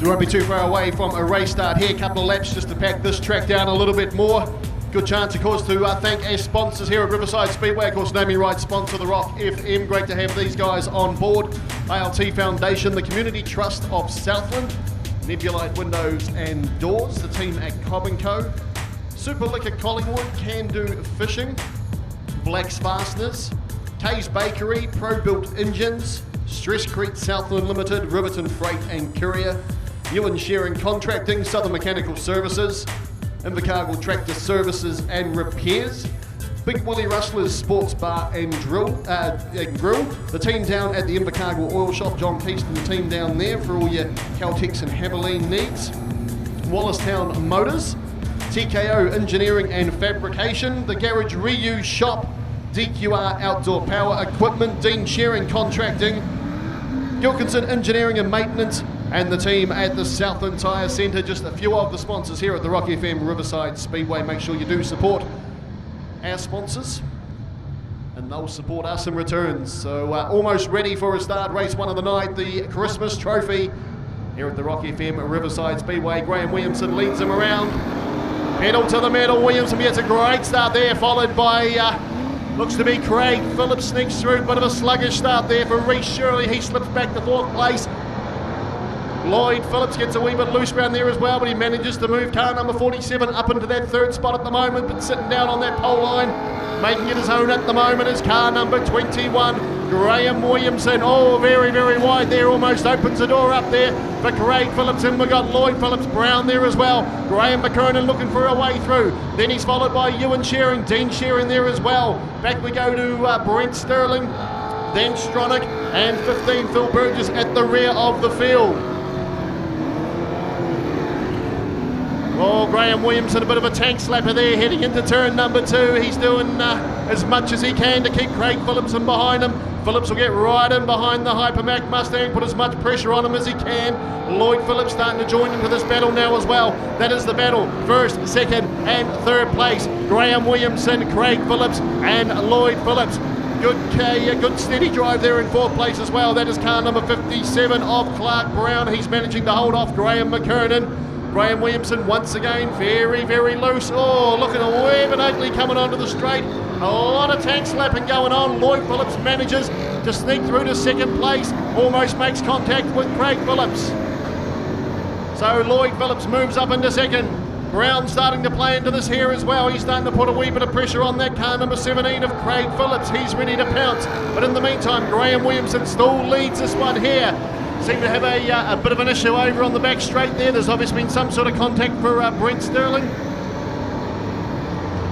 We won't be too far away from a race start here. A couple of laps just to pack this track down a little bit more. Good chance, of course, to thank our sponsors here at Riverside Speedway. Of course, naming rights sponsor, the Rock FM. Great to have these guys on board. ALT Foundation, the Community Trust of Southland, Nebulite Windows and Doors, the team at Cobb & Co, Super Liquor Collingwood, Can Do Fishing, Black's Fasteners, Kay's Bakery, Pro Built Engines, Stress Creek Southland Limited, Riverton Freight and Courier, Ewan Shearing Contracting, Southern Mechanical Services, Invercargill Tractor Services and Repairs, Big Willie Rustlers Sports Bar and Grill, the team down at the Invercargill Oil Shop, John Peaston, the team down there for all your Caltex and Haviline needs, Wallistown Motors, TKO Engineering and Fabrication, the Garage Reuse Shop, DQR Outdoor Power Equipment, Dean Shearing Contracting, Gilkinson Engineering and Maintenance, and the team at the Southland Tyre Centre. Just a few of the sponsors here at the Rock FM Riverside Speedway. Make sure you do support our sponsors and they'll support us in return. So almost ready for a start. Race 1 of the night, the Christmas Trophy here at the Rock FM Riverside Speedway. Graham Williamson leads them around. Pedal to the metal. Williamson gets a great start there, followed by looks to be Craig Phillips, sneaks through. Bit of a sluggish start there for Reece Shirley. He slips back to 4th place. Lloyd Phillips gets a wee bit loose around there as well, but he manages to move car number 47 up into that 3rd spot at the moment, but sitting down on that pole line, making it his own at the moment is car number 21, Graham Williamson. Oh, very, very wide there, almost opens the door up there for Craig Phillips, and we've got Lloyd Phillips Brown there as well. Graham McKernan looking for a way through. Then he's followed by Ewan Shearing, Dean Shearing there as well. Back we go to Brent Sterling, then Stronach, and 15 Phil Burgess at the rear of the field. Oh, Graham Williamson, a bit of a tank slapper there heading into turn number 2. He's doing as much as he can to keep Craig Phillips in behind him. Phillips will get right in behind the Hypermac Mustang, put as much pressure on him as he can. Lloyd Phillips starting to join into this battle now as well. That is the battle, 1st, 2nd and 3rd place. Graham Williamson, Craig Phillips and Lloyd Phillips. Good steady drive there in 4th place as well. That is car number 57 of Clark Brown. He's managing to hold off Graham McKernan. Graham Williamson once again very, very loose. Oh, looking a wee bit ugly coming onto the straight. A lot of tank slapping going on. Lloyd Phillips manages to sneak through to 2nd place. Almost makes contact with Craig Phillips. So Lloyd Phillips moves up into 2nd. Brown starting to play into this here as well. He's starting to put a wee bit of pressure on that car number 17 of Craig Phillips. He's ready to pounce. But in the meantime, Graham Williamson still leads this one here. Seem to have a bit of an issue over on the back straight there. There's obviously been some sort of contact for Brent Sterling.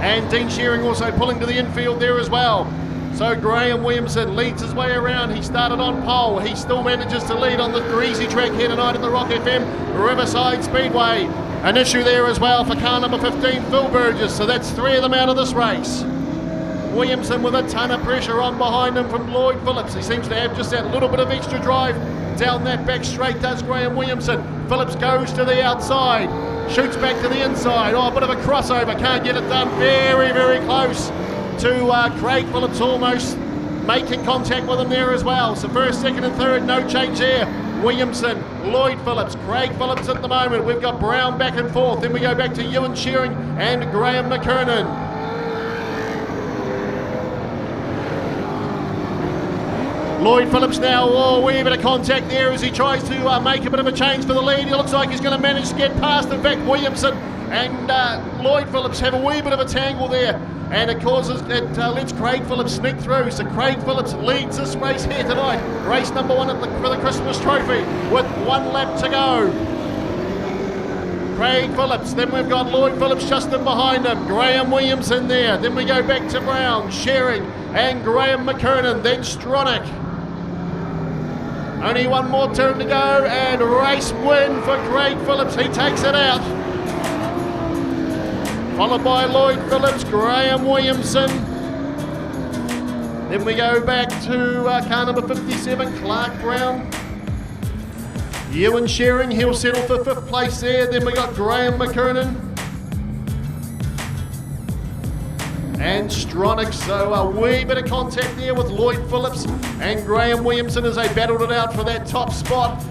And Dean Shearing also pulling to the infield there as well. So Graham Williamson leads his way around. He started on pole. He still manages to lead on the greasy track here tonight at the Rock FM Riverside Speedway. An issue there as well for car number 15, Phil Burgess. So that's 3 of them out of this race. Williamson with a ton of pressure on behind him from Lloyd Phillips. He seems to have just that little bit of extra drive down that back straight, does Graham Williamson. Phillips goes to the outside, shoots back to the inside. Oh, a bit of a crossover, can't get it done. Very, very close to Craig Phillips, almost making contact with him there as well. So 1st, 2nd and 3rd, no change there. Williamson, Lloyd Phillips, Craig Phillips at the moment. We've got Brown back and forth. Then we go back to Ewan Shearing and Graham McKernan. Lloyd Phillips now, oh, wee bit of contact there as he tries to make a bit of a change for the lead. He looks like he's going to manage to get past, in fact, Williamson and Lloyd Phillips have a wee bit of a tangle there, and it lets Craig Phillips sneak through. So Craig Phillips leads this race here tonight, race number 1 for the Christmas Trophy, with 1 lap to go. Craig Phillips, then we've got Lloyd Phillips just in behind him, Graham Williamson there, then we go back to Brown, Shearing and Graham McKernan, then Stronach. Only 1 more turn to go, and race win for Craig Phillips. He takes it out. Followed by Lloyd Phillips, Graham Williamson. Then we go back to car number 57, Clark Brown. Ewan Shearing, he'll settle for 5th place there. Then we got Graham McKernan. And Stronach, so a wee bit of contact there with Lloyd Phillips and Graham Williamson as they battled it out for that top spot.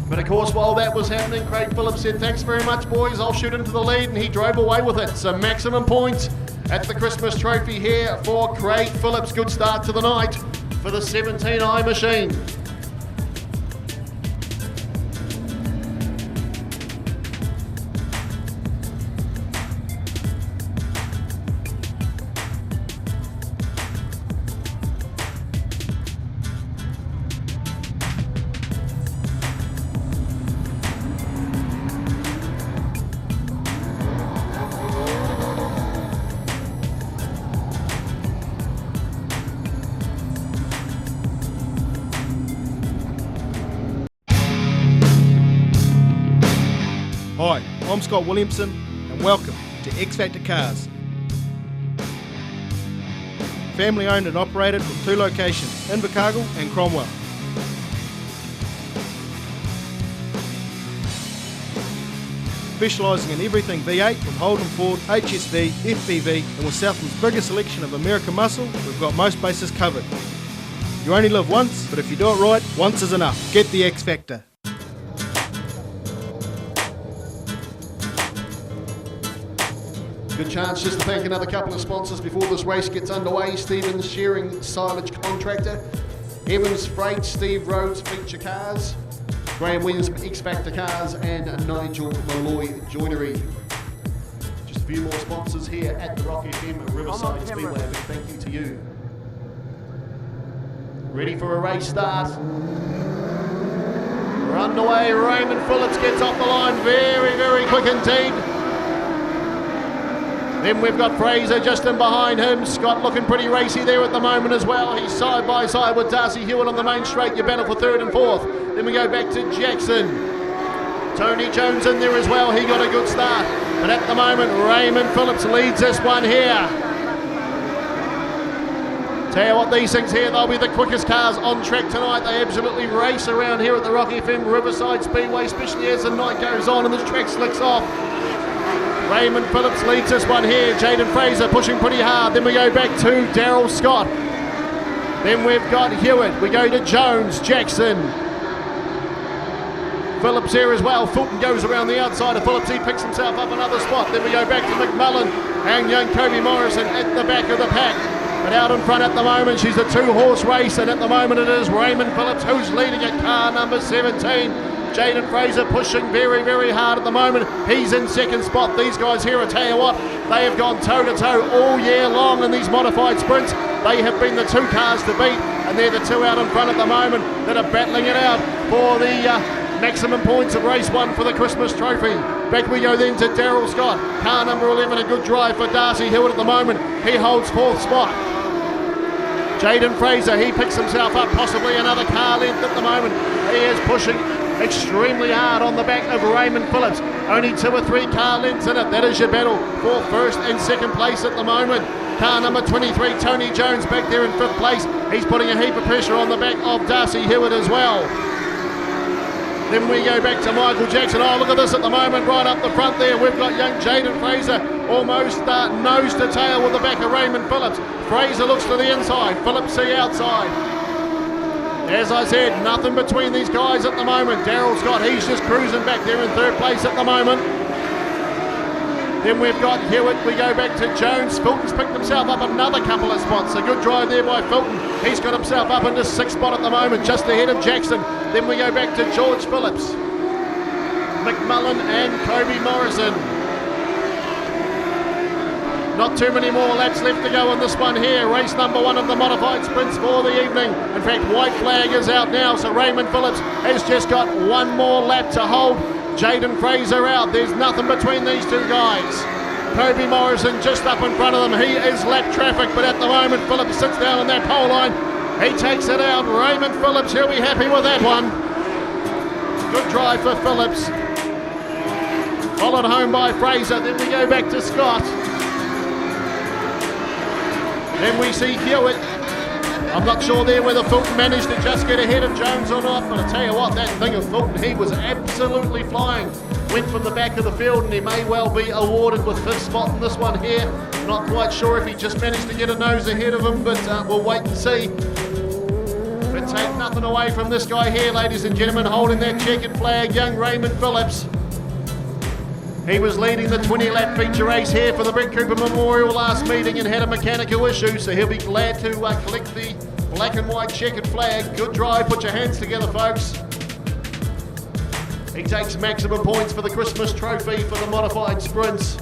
But of course, while that was happening, Craig Phillips said, thanks very much, boys, I'll shoot into the lead, and he drove away with it. So maximum points at the Christmas trophy here for Craig Phillips. Good start to the night for the 17i machine. Hi, I'm Scott Williamson and welcome to X Factor Cars. Family owned and operated from 2 locations, Invercargill and Cromwell. Specialising in everything V8 from Holden Ford, HSV, FPV, and with Southland's biggest selection of American muscle, we've got most bases covered. You only live once, but if you do it right, once is enough. Get the X Factor. Good chance just to thank another couple of sponsors before this race gets underway. Stevens Shearing Silage Contractor, Evans Freight, Steve Rhodes Feature Cars, Graham Williams X Factor Cars, and Nigel Malloy Joinery. Just a few more sponsors here at the Rock FM Riverside Speedway. A big thank you to you. Ready for a race start. We're underway. Raymond Phillips gets off the line very, very quick indeed. Then we've got Fraser just in behind him. Scott looking pretty racy there at the moment as well. He's side by side with Darcy Hewitt on the main straight. You battle for 3rd and 4th. Then we go back to Jackson. Tony Jones in there as well. He got a good start. But at the moment, Raymond Phillips leads this one here. Tell you what, these things here, they'll be the quickest cars on track tonight. They absolutely race around here at the Rock FM Riverside Speedway, especially as the night goes on and this track slicks off. Raymond Phillips leads this one here. Jaden Fraser pushing pretty hard. Then we go back to Daryl Scott. Then we've got Hewitt. We go to Jones, Jackson. Phillips here as well. Fulton goes around the outside of Phillips. He picks himself up another spot. Then we go back to McMullen and young Kobe Morrison at the back of the pack. But out in front at the moment, she's a 2-horse race, and at the moment it is Raymond Phillips who's leading at car number 17. Jaden Fraser pushing very, very hard at the moment. He's in 2nd spot. These guys here, I tell you what, they have gone toe-to-toe all year long in these modified sprints. They have been the 2 cars to beat, and they're the 2 out in front at the moment that are battling it out for the maximum points of race 1 for the Christmas trophy. Back we go then to Daryl Scott. Car number 11, a good drive for Darcy Hewitt at the moment. He holds 4th spot. Jaden Fraser, he picks himself up possibly another car length at the moment. He is pushing extremely hard on the back of Raymond Phillips. Only 2 or 3 car lengths in it. That is your battle for 1st and 2nd place at the moment. Car number 23, Tony Jones, back there in 5th place. He's putting a heap of pressure on the back of Darcy Hewitt as well. Then we go back to Michael Jackson. Oh, look at this at the moment, right up the front there. We've got young Jaden Fraser almost nose to tail with the back of Raymond Phillips. Fraser looks to the inside, Phillips the outside. As I said, nothing between these guys at the moment. Daryl Scott, he's just cruising back there in 3rd place at the moment. Then we've got Hewitt, we go back to Jones. Fulton's picked himself up another couple of spots. A good drive there by Fulton. He's got himself up into 6th spot at the moment, just ahead of Jackson. Then we go back to George Phillips, McMullen and Kobe Morrison. Not too many more laps left to go on this one here. Race number 1 of the modified sprints for the evening. In fact, white flag is out now, so Raymond Phillips has just got 1 more lap to hold Jaden Fraser out. There's nothing between these 2 guys. Kobe Morrison just up in front of them. He is lap traffic, but at the moment Phillips sits down on that pole line. He takes it out. Raymond Phillips, he'll be happy with that one. Good drive for Phillips. Followed home by Fraser. Then we go back to Scott. Then we see Hewitt. I'm not sure there whether Fulton managed to just get ahead of Jones or not, but I tell you what, that thing of Fulton, he was absolutely flying. Went from the back of the field and he may well be awarded with 5th spot in this one here. Not quite sure if he just managed to get a nose ahead of him, but we'll wait and see. But take nothing away from this guy here, ladies and gentlemen, holding that checkered flag, young Raymond Phillips. He was leading the 20-lap feature race here for the Brett Cooper Memorial last meeting and had a mechanical issue, so he'll be glad to collect the black and white checkered flag. Good drive, put your hands together, folks. He takes maximum points for the Christmas trophy for the modified sprints.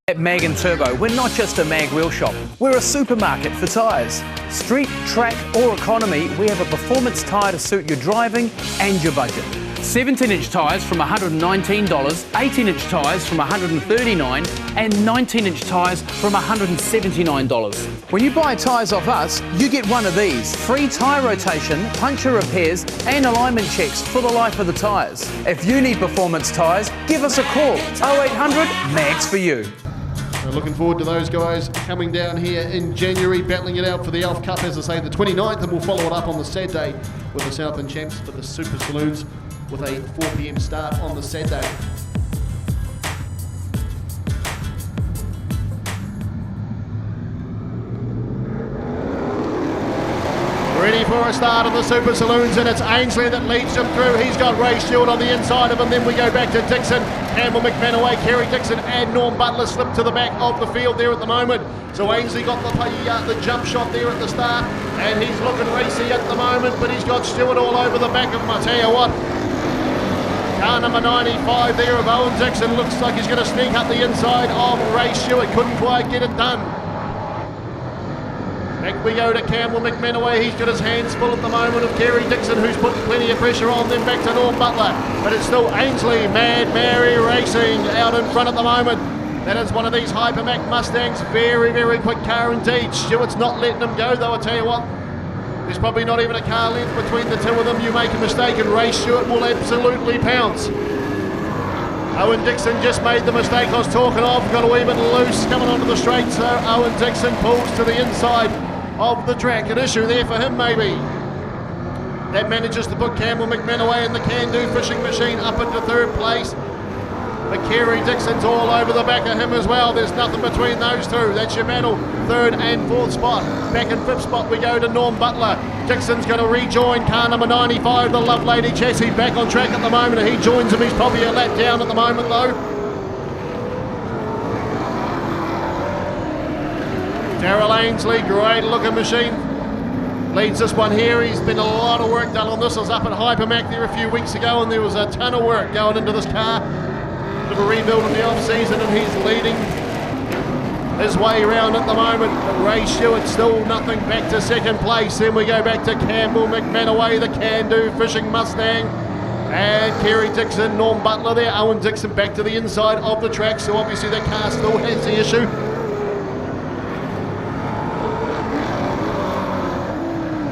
At Mag and Turbo, we're not just a mag wheel shop, we're a supermarket for tyres. Street, track or economy, we have a performance tyre to suit your driving and your budget. 17-inch tyres from $119, 18-inch tyres from $139 and 19-inch tyres from $179. When you buy tyres off us, you get one of these. Free tyre rotation, puncture repairs and alignment checks for the life of the tyres. If you need performance tyres, give us a call. 0800 MAGS for you. We're looking forward to those guys coming down here in January, battling it out for the Elf Cup, as I say, the 29th, and we'll follow it up on the Saturday with the Southland Champs for the Super Saloons, with a 4 p.m. start on the Saturday. Ready for a start of the Super Saloons, and it's Ainsley that leads them through. He's got Ray Stewart on the inside of him. Then we go back to Dixon, Campbell McManaway, Kerry Dixon and Norm Butler slip to the back of the field there at the moment. So Ainsley got the jump shot there at the start, and he's looking racy at the moment, but he's got Stewart all over the back of him. I tell you what, car number 95 there of Owen Dixon looks like he's going to sneak up the inside of Ray Stewart. Couldn't quite get it done. Back we go to Campbell McManaway. He's got his hands full at the moment of Kerry Dixon, who's putting plenty of pressure on them. Back to Norm Butler, but it's still Ainsley, Mad Mary Racing out in front at the moment. That is one of these Hypermac Mustangs. Very, very quick car indeed. Stewart's not letting them go though, I tell you what. There's probably not even a car length between the two of them. You make a mistake and Ray Stewart will absolutely pounce. Owen Dixon just made the mistake I was talking of. Got a wee bit loose coming onto the straight, so Owen Dixon pulls to the inside of the track. An issue there for him maybe. That manages to put Campbell McManaway and the Can-Do Fishing Machine up into third place. But Kerry Dixon's all over the back of him as well. There's nothing between those two. That's your medal, third and fourth spot. Back in fifth spot we go to Norm Butler. Dixon's going to rejoin car number 95, the Lovelady chassis, back on track at the moment. He joins him. He's probably a lap down at the moment though. Darryl Ainsley, great looking machine. Leads this one here. He's been a lot of work done on this. I was up at Hypermac there a few weeks ago and there was a ton of work going into this car. Bit of a rebuild in the off season, and he's leading his way around at the moment. But Ray Stewart still nothing, back to second place. Then we go back to Campbell McManaway, the Can-Do Fishing Mustang, and Kerry Dixon, Norm Butler there. Owen Dixon back to the inside of the track, so obviously that car still has the issue.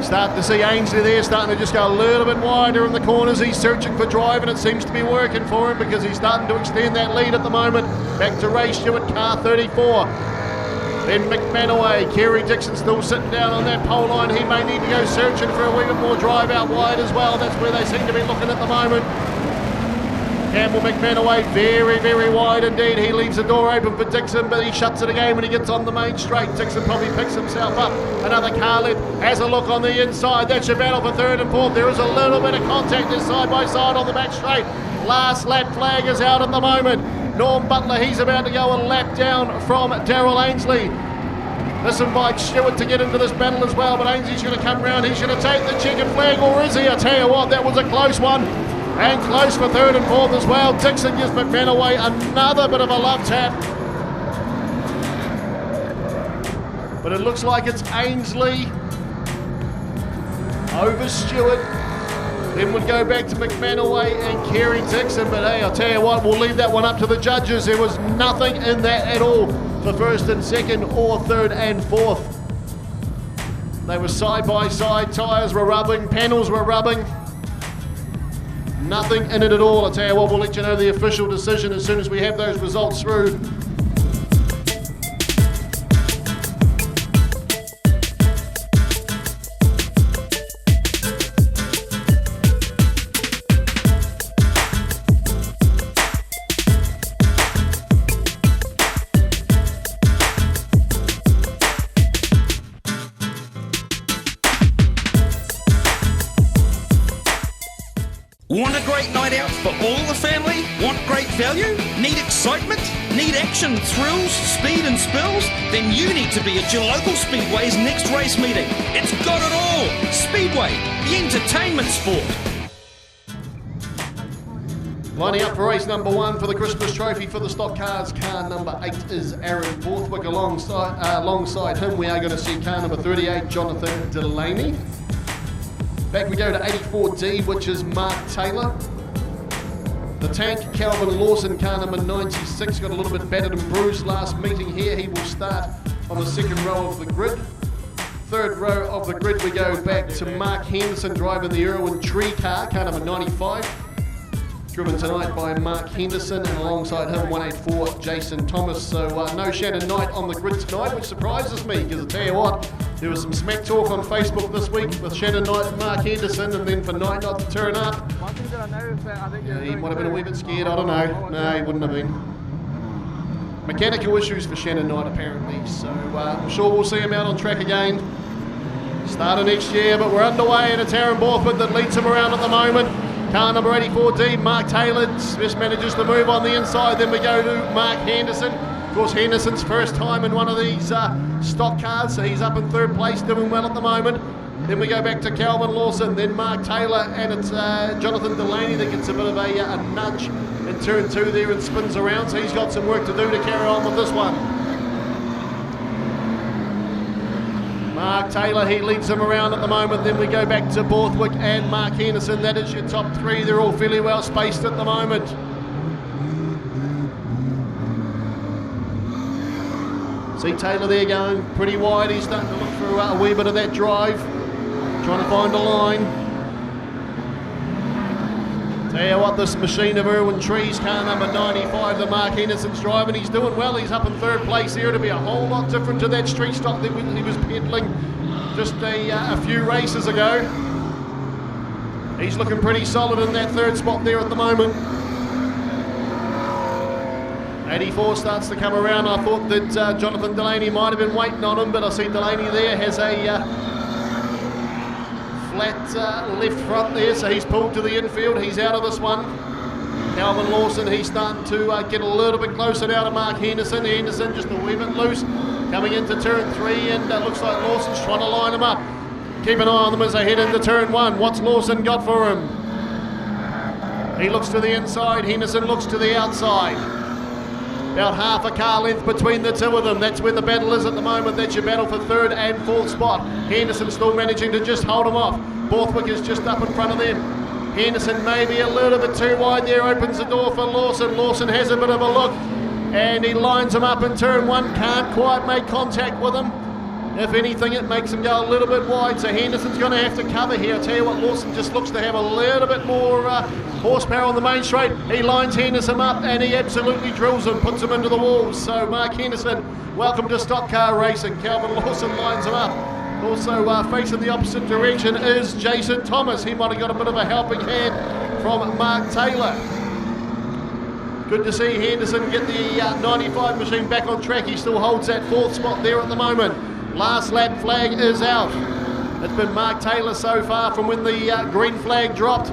Start to see Ainsley there starting to just go a little bit wider in the corners. He's searching for drive and it seems to be working for him because he's starting to extend that lead at the moment. Back to Ray Stewart, car 34. Then McManaway, Kerry Dixon still sitting down on that pole line. He may need to go searching for a wee bit more drive out wide as well. That's where they seem to be looking at the moment. Campbell McManaway very, very wide indeed. He leaves the door open for Dixon, but he shuts it again when he gets on the main straight. Dixon probably picks himself up. Another car left, has a look on the inside. That's your battle for third and fourth. There is a little bit of contact there side by side on the back straight. Last lap flag is out at the moment. Norm Butler, he's about to go a lap down from Darryl Ainsley. This invites Stewart to get into this battle as well, but Ainsley's going to come round. He's going to take the checkered flag, or is he? I tell you what, that was a close one. And close for third and fourth as well. Dixon gives McManaway another bit of a love tap. But it looks like it's Ainsley over Stewart. Then we'll go back to McManaway and Kerry Dixon. But hey, I'll tell you what, we'll leave that one up to the judges. There was nothing in that at all for first and second or third and fourth. They were side by side. Tyres were rubbing, panels were rubbing. Nothing in it at all. I'll tell you what, we'll let you know the official decision as soon as we have those results through. Want a great night out for all the family? Want great value? Need excitement? Need action, thrills, speed and spills? Then you need to be at your local Speedway's next race meeting. It's got it all! Speedway, the entertainment sport. Lining up for race number 1 for the Christmas trophy for the stock cars. Car number 8 is Aaron Borthwick. Alongside him we are going to see car number 38, Jonathan Delaney. Back we go to 84D, which is Mark Taylor. The tank, Calvin Lawson, car number 96, got a little bit battered and bruised last meeting here. He will start on the second row of the grid. Third row of the grid we go back to Mark Henderson driving the Irwin Tree car number 95. Driven tonight by Mark Henderson, and alongside him 184 Jason Thomas. So no Shannon Knight on the grid tonight, which surprises me, because I tell you what, there was some smack talk on Facebook this week with Shannon Knight and Mark Henderson, and then for Knight not to turn up. One thing that I know is that I think He might have been a wee bit scared, I don't know. No, he wouldn't have been. Mechanical issues for Shannon Knight apparently, so I'm sure we'll see him out on track again. Start of next year, but we're underway, and it's Aaron Borthwick that leads him around at the moment. Car number 84D, Mark Taylor, just manages to move on the inside. Then we go to Mark Henderson. Of course, Henderson's first time in one of these stock cars, so he's up in third place, doing well at the moment. Then we go back to Calvin Lawson, then Mark Taylor, and it's Jonathan Delaney that gets a bit of a nudge in turn 2 there and spins around, so he's got some work to do to carry on with this one. Mark Taylor, he leads them around at the moment. Then we go back to Borthwick and Mark Henderson. That is your top 3. They're all fairly well spaced at the moment. See Taylor there going pretty wide. He's starting to look for a wee bit of that drive. Trying to find a line. Tell you what, this machine of Irwin Trees, car number 95, the Mark Henderson's driving. He's doing well. He's up in third place here. It'll be a whole lot different to that street stock that he was peddling just a few races ago. He's looking pretty solid in that third spot there at the moment. 84 starts to come around. I thought that Jonathan Delaney might have been waiting on him, but I see Delaney there has a flat left front there, so he's pulled to the infield. He's out of this one. Calvin Lawson, he's starting to get a little bit closer now to Mark Henderson. Henderson just a wee bit loose, coming into turn 3, and looks like Lawson's trying to line him up. Keep an eye on them as they head into turn 1. What's Lawson got for him? He looks to the inside, Henderson looks to the outside. About half a car length between the two of them. That's where the battle is at the moment. That's your battle for third and fourth spot. Henderson still managing to just hold him off. Borthwick is just up in front of them. Henderson maybe a little bit too wide there, opens the door for Lawson. Lawson has a bit of a look, and he lines him up in turn 1. Can't quite make contact with him. If anything, it makes him go a little bit wide, so Henderson's going to have to cover here. I tell you what, Lawson just looks to have a little bit more horsepower on the main straight. He lines Henderson up, and he absolutely drills him, puts him into the walls. So Mark Henderson, welcome to stock car racing. Calvin Lawson lines him up. Also facing the opposite direction is Jason Thomas. He might have got a bit of a helping hand from Mark Taylor. Good to see Henderson get the 95 machine back on track. He still holds that fourth spot there at the moment. Last lap flag is out. It's been Mark Taylor so far from when the green flag dropped,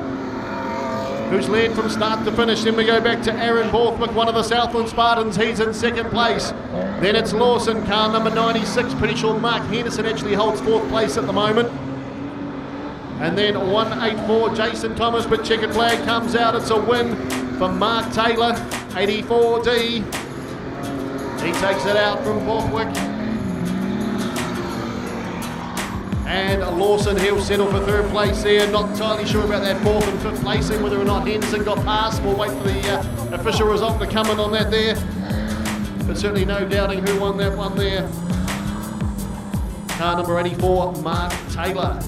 who's led from start to finish. Then we go back to Aaron Borthwick, one of the Southland Spartans. He's in second place. Then it's Lawson, car number 96. Pretty sure Mark Henderson actually holds fourth place at the moment. And then 184 Jason Thomas, but checkered flag comes out. It's a win for Mark Taylor, 84D. He takes it out from Borthwick. And Lawson, he'll settle for third place there. Not entirely sure about that fourth and fifth placing, whether or not Henderson got past. We'll wait for the official result to come in on that there. But certainly no doubting who won that one there. Car number 84, Mark Taylor.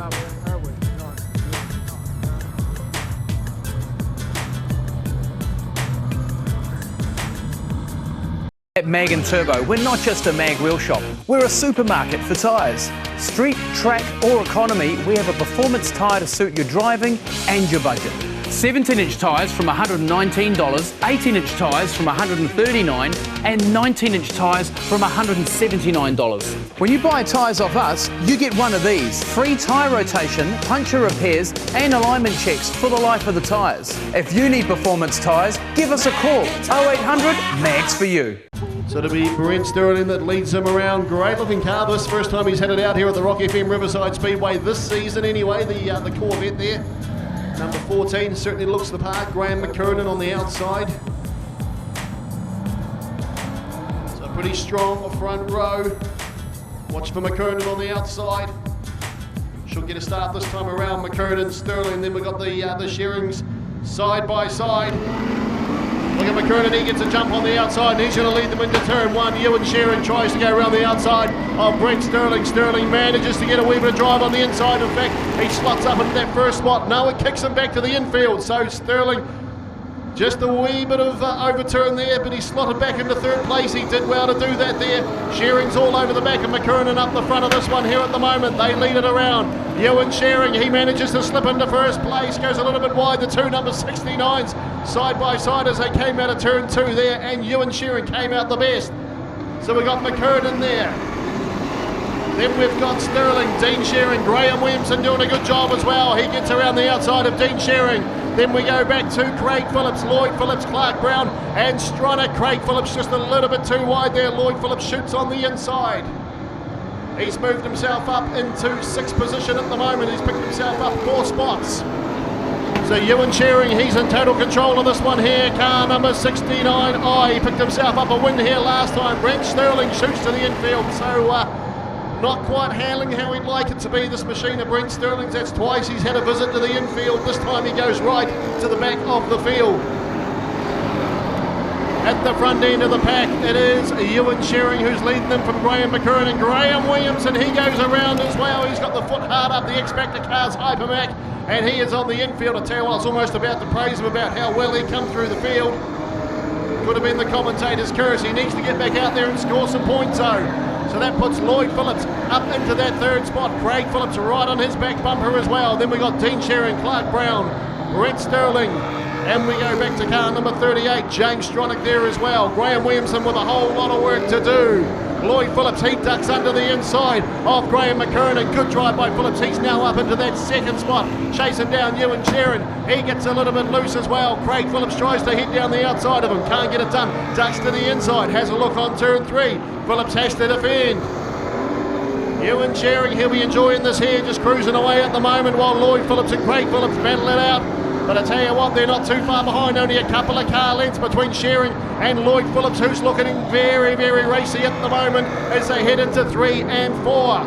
are we? No. At Mag and Turbo, we're not just a mag wheel shop, we're a supermarket for tyres. Street, track or economy, we have a performance tyre to suit your driving and your budget. 17-inch tyres from $119, 18-inch tyres from $139 and 19-inch tyres from $179. When you buy tyres off us, you get one of these. Free tyre rotation, puncture repairs and alignment checks for the life of the tyres. If you need performance tyres, give us a call. 0800 MAGS for you. So to be Brent Sterling that leads him around. Great looking car this first time he's had it out here at the Rock FM Riverside Speedway this season anyway, the Corvette there. Number 14 certainly looks the part. Graham McKernan on the outside. So pretty strong front row. Watch for McKernan on the outside. Should get a start this time around. McKernan, Sterling. Then we've got the Shearings side by side. Look at McKernan, he gets a jump on the outside and he's going to lead them into turn one. Ewan Shearing tries to go around the outside of Brent Sterling. Sterling manages to get a wee bit of drive on the inside. In fact, he slots up into that first spot. No, it kicks him back to the infield. So Sterling, just a wee bit of overturn there, but he slotted back into third place. He did well to do that there. Shearing's all over the back of McKernan up the front of this one here at the moment. They lead it around. Ewan Shearing, he manages to slip into first place, goes a little bit wide. The two number 69s side by side as they came out of turn two there, and Ewan Shearing came out the best. So we got McKernan there. Then we've got Sterling, Dean Shearing, Graham Williamson doing a good job as well. He gets around the outside of Dean Shearing. Then we go back to Craig Phillips, Lloyd Phillips, Clark Brown and Stronach. Craig Phillips just a little bit too wide there. Lloyd Phillips shoots on the inside. He's moved himself up into sixth position at the moment. He's picked himself up 4 spots. So Ewan Shearing, he's in total control of this one here. Car number 69. Oh, he picked himself up a win here last time. Brent Sterling shoots to the infield. So not quite handling how he'd like it to be, this machine of Brent Sterling's. That's twice he's had a visit to the infield. This time he goes right to the back of the field. At the front end of the pack, it is Ewan Shearing who's leading them from Graham McKernan. Graham Williamson, he goes around as well. He's got the foot hard up the X-Factor car's Hypermac, and he is on the infield. I tell you what, I was almost about to praise him about how well he come through the field. Could have been the commentator's curse. He needs to get back out there and score some points though. So that puts Lloyd Phillips up into that third spot. Craig Phillips right on his back bumper as well. Then we got Dean Shearing, Clark Brown, Brent Sterling, and we go back to car number 38, James Stronach there as well. Graham Williamson with a whole lot of work to do. Lloyd Phillips, he ducks under the inside of Graham McKernan. Good drive by Phillips. He's now up into that second spot, chasing down Ewan Shearing. He gets a little bit loose as well. Craig Phillips tries to hit down the outside of him. Can't get it done. Ducks to the inside. Has a look on turn 3. Phillips has to defend. Ewan Shearing, he'll be enjoying this here, just cruising away at the moment while Lloyd Phillips and Craig Phillips battle it out. But I tell you what, they're not too far behind, only a couple of car lengths between Shearing and Lloyd Phillips, who's looking very, very racy at the moment as they head into 3 and 4.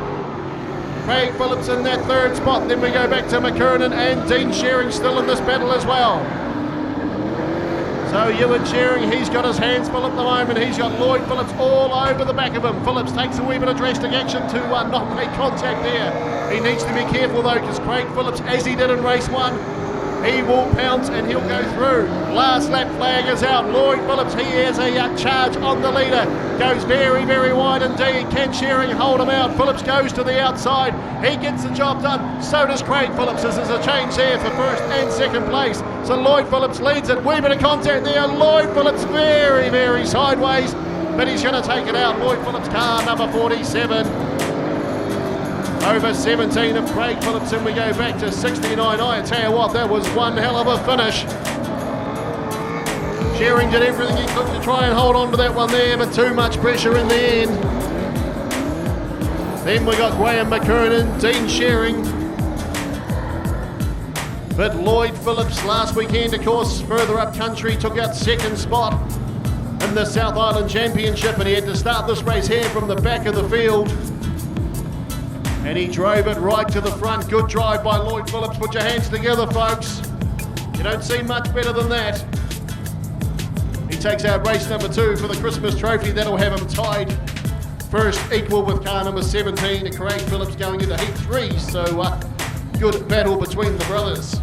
Craig Phillips in that third spot. Then we go back to McKernan and Dean Shearing still in this battle as well. So Ewan Shearing, he's got his hands full at the moment. He's got Lloyd Phillips all over the back of him. Phillips takes a wee bit of drastic action to not make contact there. He needs to be careful though, because Craig Phillips, as he did in race 1, he will pounce and he'll go through. Last lap flag is out. Lloyd Phillips, he has a charge on the leader. Goes very, very wide indeed. Can Shearing hold him out? Phillips goes to the outside. He gets the job done. So does Craig Phillips. This is a change there for first and second place. So Lloyd Phillips leads it. Wee bit of contact there. Lloyd Phillips very, very sideways, but he's going to take it out. Lloyd Phillips, car number 47. Over 17 of Craig Phillips, and we go back to 69. I tell you what, that was one hell of a finish. Shearing did everything he could to try and hold on to that one there, but too much pressure in the end. Then we got Graham McKernan, Dean Shearing. But Lloyd Phillips last weekend, of course, further up country, took out second spot in the South Island Championship, and he had to start this race here from the back of the field. And he drove it right to the front. Good drive by Lloyd Phillips. Put your hands together, folks. You don't see much better than that. He takes out race number 2 for the Christmas trophy. That'll have him tied first, equal with car number 17. Craig Phillips going into heat 3. So Good battle between the brothers.